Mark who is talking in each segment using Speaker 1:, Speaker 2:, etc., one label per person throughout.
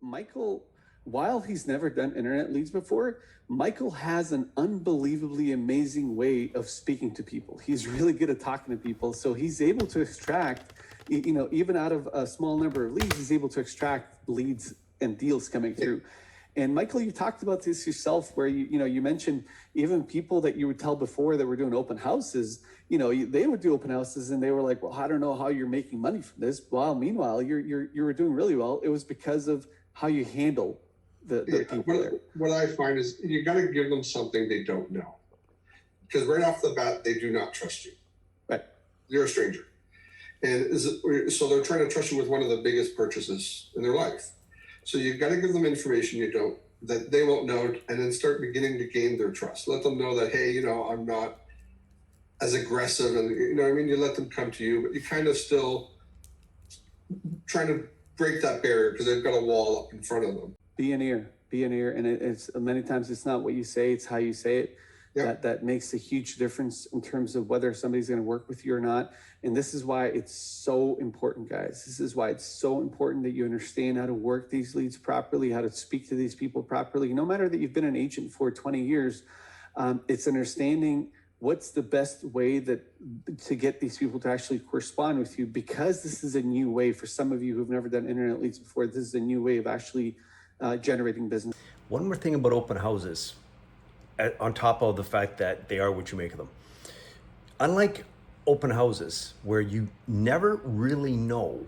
Speaker 1: Michael, while he's never done internet leads before, Michael has an unbelievably amazing way of speaking to people. He's really good at talking to people. So he's able to extract, even out of a small number of leads, he's able to extract leads and deals coming through. And Michael, you talked about this yourself, where you mentioned even people that you would tell before that were doing open houses, they would do open houses and they were like, well, I don't know how you're making money from this. Well, meanwhile, you were doing really well. It was because of how you handle the people there.
Speaker 2: What I find is you got to give them something they don't know, because right off the bat, they do not trust you.
Speaker 1: Right.
Speaker 2: You're a stranger. And so they're trying to trust you with one of the biggest purchases in their life. So you've got to give them information that they won't know, and then start beginning to gain their trust. Let them know that, hey, I'm not as aggressive, and you let them come to you, but you kind of still trying to break that barrier because they've got a wall up in front of them.
Speaker 1: Be an ear, and it's many times it's not what you say, it's how you say it. Yep. That makes a huge difference in terms of whether somebody's going to work with you or not. And this is why it's so important, guys. This is why it's so important that you understand how to work these leads properly, how to speak to these people properly. No matter that you've been an agent for 20 years, it's understanding what's the best way to get these people to actually correspond with you, because this is a new way for some of you who've never done internet leads before. This is a new way of actually generating business.
Speaker 3: One more thing about open houses, on top of the fact that they are what you make of them. Unlike open houses, where you never really know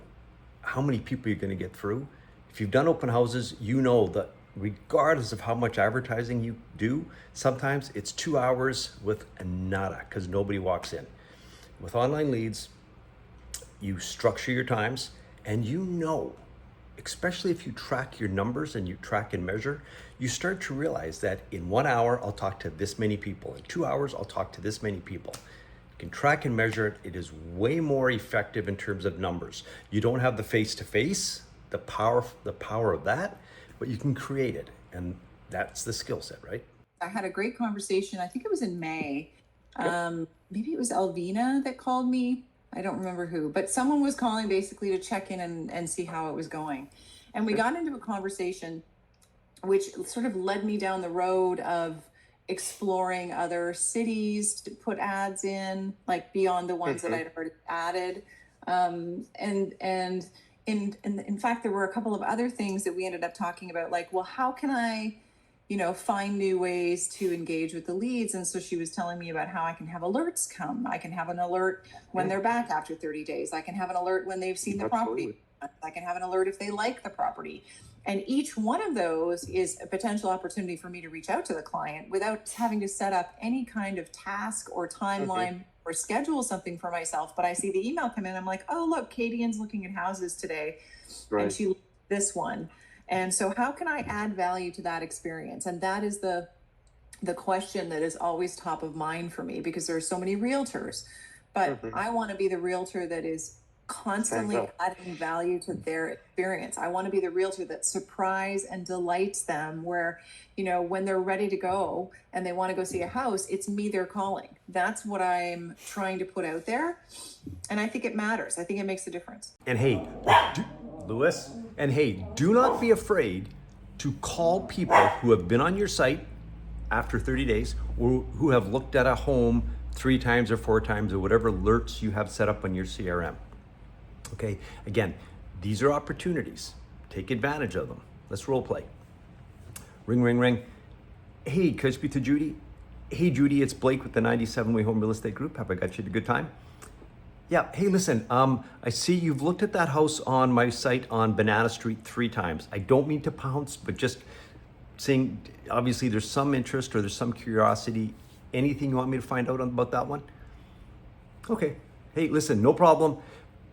Speaker 3: how many people you're going to get through, if you've done open houses, you know that regardless of how much advertising you do, sometimes it's 2 hours with a nada because nobody walks in. With online leads, you structure your times, and especially if you track your numbers and you track and measure, you start to realize that in 1 hour, I'll talk to this many people. In 2 hours, I'll talk to this many people. You can track and measure it. It is way more effective in terms of numbers. You don't have the face-to-face, the power of that, but you can create it. And that's the skill set, right?
Speaker 4: I had a great conversation. I think it was in May. Maybe it was Alvina that called me. I don't remember who, but someone was calling basically to check in and see how it was going. And we got into a conversation which sort of led me down the road of exploring other cities to put ads in, like beyond the ones that I'd already added. And in fact, there were a couple of other things that we ended up talking about, like, well, how can I find new ways to engage with the leads? And so she was telling me about how I can have alerts come. I can have an alert when they're back after 30 days. I can have an alert when they've seen the property. I can have an alert if they like the property. And each one of those is a potential opportunity for me to reach out to the client without having to set up any kind of task or timeline or schedule something for myself. But I see the email come in. I'm like, oh, look, Kadian's looking at houses today. Right. And she looked at this one. And so how can I add value to that experience? And that is the question that is always top of mind for me, because there are so many realtors, but I want to be the realtor that is constantly adding value to their experience. I want to be the realtor that surprise and delights them, where, when they're ready to go and they want to go see a house, it's me they're calling. That's what I'm trying to put out there. And I think it matters. I think it makes a difference.
Speaker 3: And hey, Lewis, do not be afraid to call people who have been on your site after 30 days, or who have looked at a home 3 times or 4 times, or whatever alerts you have set up on your CRM. Okay, again, these are opportunities. Take advantage of them. Let's role play. Ring, ring, ring. Hey, could I speak to Judy? Hey, Judy, it's Blake with the 97 Way Home Real Estate Group. Have I got you at a good time? Yeah, hey, listen, I see you've looked at that house on my site on Banana Street 3 times. I don't mean to pounce, but just saying, obviously there's some interest or there's some curiosity. Anything you want me to find out about that one? Okay, hey, listen, no problem.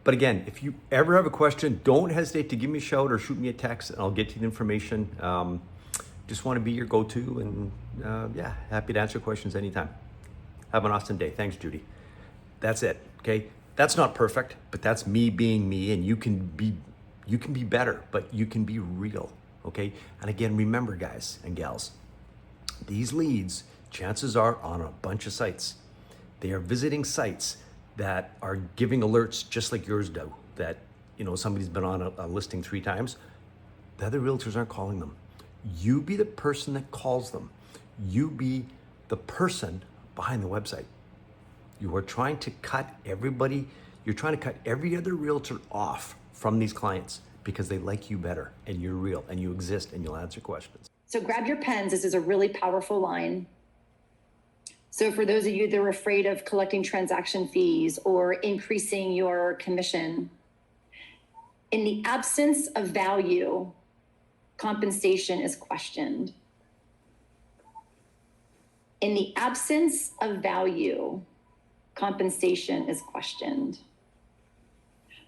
Speaker 3: But again, if you ever have a question, don't hesitate to give me a shout or shoot me a text, and I'll get you the information. Just want to be your go-to, and happy to answer questions anytime. Have an awesome day. Thanks, Judy. That's it, okay? That's not perfect, but that's me being me, and you can be better, but you can be real, okay? And again, remember, guys and gals, these leads, chances are on a bunch of sites. They are visiting sites that are giving alerts just like yours do, that somebody's been on a listing 3 times. The other realtors aren't calling them. You be the person that calls them. You be the person behind the website. You are trying to cut everybody, you're trying to cut every other realtor off from these clients because they like you better and you're real and you exist and you'll answer questions.
Speaker 5: So grab your pens. This is a really powerful line. So for those of you that are afraid of collecting transaction fees or increasing your commission, in the absence of value, compensation is questioned. In the absence of value, compensation is questioned,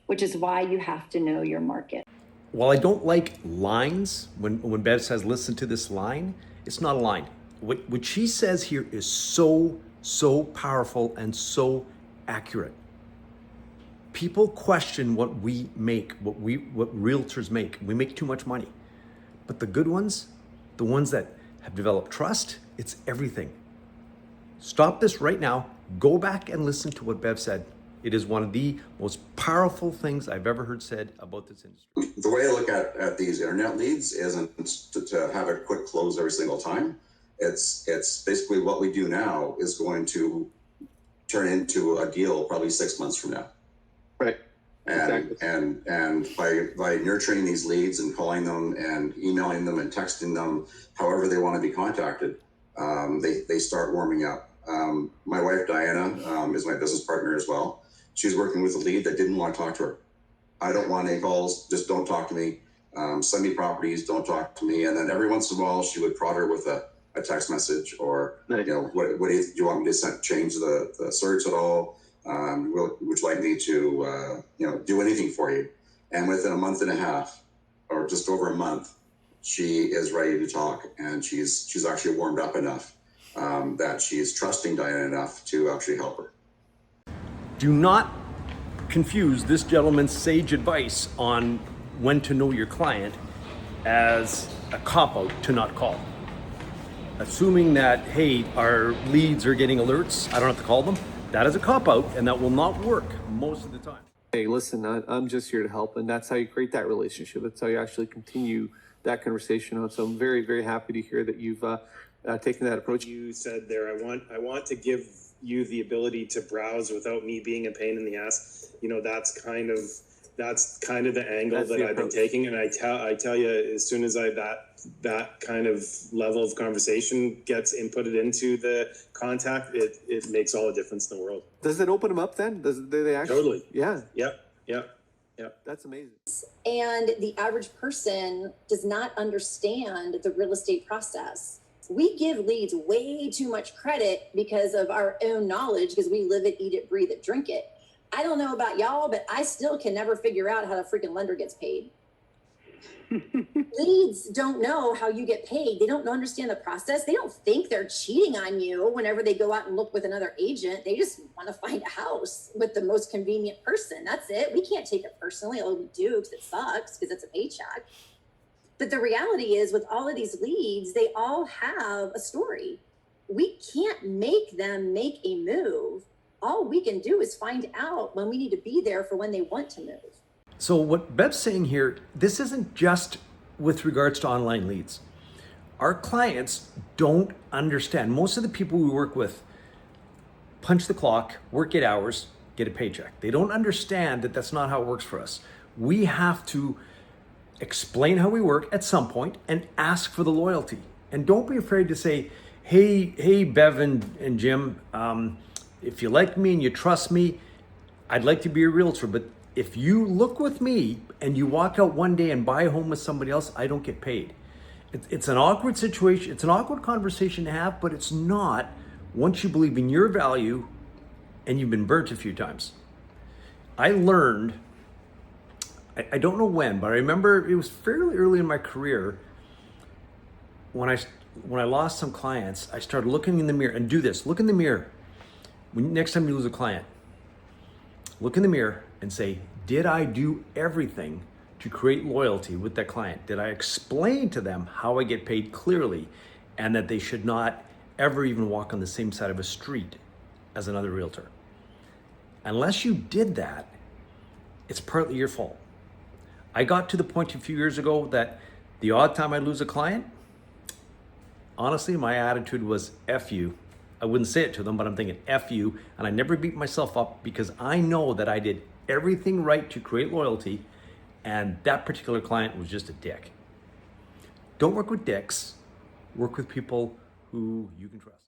Speaker 5: which is why you have to know your market.
Speaker 3: While I don't like lines, when Bev says, listen to this line, it's not a line. What she says here is so powerful and so accurate. People question what we make, what realtors make. We make too much money. But the good ones, the ones that have developed trust, it's everything. Stop this right now. Go back and listen to what Bev said. It is one of the most powerful things I've ever heard said about this industry.
Speaker 6: The way I look at these internet leads isn't to have a quick close every single time. It's basically what we do now is going to turn into a deal probably 6 months from now.
Speaker 1: Right.
Speaker 6: And
Speaker 1: Exactly.
Speaker 6: and by nurturing these leads and calling them and emailing them and texting them, however they want to be contacted, they start warming up. My wife Diana is my business partner as well. She's working with a lead that didn't want to talk to her. I don't want any calls. Just don't talk to me. Send me properties. Don't talk to me. And then every once in a while, she would prod her with a text message or,
Speaker 1: Nice.
Speaker 6: what do you want me to change the search at all? Would you like me to, do anything for you? And within a month and a half, or just over a month, she is ready to talk, and she's actually warmed up enough that she's trusting Diana enough to actually help her.
Speaker 3: Do not confuse this gentleman's sage advice on when to know your client as a cop-out to not call. Assuming that, hey, our leads are getting alerts, I don't have to call them, that is a cop-out, and that will not work most of the time.
Speaker 1: Hey, listen, I'm just here to help, and that's how you create that relationship. That's how you actually continue that conversation on. So I'm very, very happy to hear that you've taken that approach.
Speaker 7: You said there, I want to give you the ability to browse without me being a pain in the ass. That's kind of the angle
Speaker 1: That's
Speaker 7: that
Speaker 1: the
Speaker 7: I've been
Speaker 1: approach.
Speaker 7: taking. And I tell you, as soon as that kind of level of conversation gets inputted into the contact, it makes all the difference in the world.
Speaker 1: Does it open them up then? Do they actually?
Speaker 7: Totally.
Speaker 1: Yeah,
Speaker 7: Yep.
Speaker 1: that's amazing.
Speaker 5: And the average person does not understand the real estate process. We give leads way too much credit because of our own knowledge, because we live it, eat it, breathe it, drink it. I don't know about y'all, but I still can never figure out how the freaking lender gets paid. Leads don't know how you get paid. They don't understand the process. They don't think they're cheating on you whenever they go out and look with another agent. They just want to find a house with the most convenient person. That's it. We can't take it personally, although we do because it sucks, because it's a paycheck. But the reality is, with all of these leads, they all have a story. We can't make them make a move. All we can do is find out when we need to be there for when they want to move.
Speaker 3: So what Bev's saying here, this isn't just with regards to online leads. Our clients don't understand. Most of the people we work with punch the clock, work 8 hours, get a paycheck. They don't understand that that's not how it works for us. We have to explain how we work at some point and ask for the loyalty. And don't be afraid to say, hey, Bev and Jim, if you like me and you trust me, I'd like to be a realtor, but if you look with me and you walk out one day and buy a home with somebody else, I don't get paid. It's an awkward situation. It's an awkward conversation to have, but it's not once you believe in your value and you've been burnt a few times. I learned, I don't know when, but I remember it was fairly early in my career when I lost some clients. I started looking in the mirror and do this. Look in the mirror. Next time you lose a client, look in the mirror and say, did I do everything to create loyalty with that client? Did I explain to them how I get paid clearly and that they should not ever even walk on the same side of a street as another realtor? Unless you did that, it's partly your fault. I got to the point a few years ago that The odd time I lose a client, honestly, my attitude was F you. I wouldn't say it to them, but I'm thinking F you. And I never beat myself up because I know that I did everything right to create loyalty, and that particular client was just a dick. Don't work with dicks. Work with people who you can trust.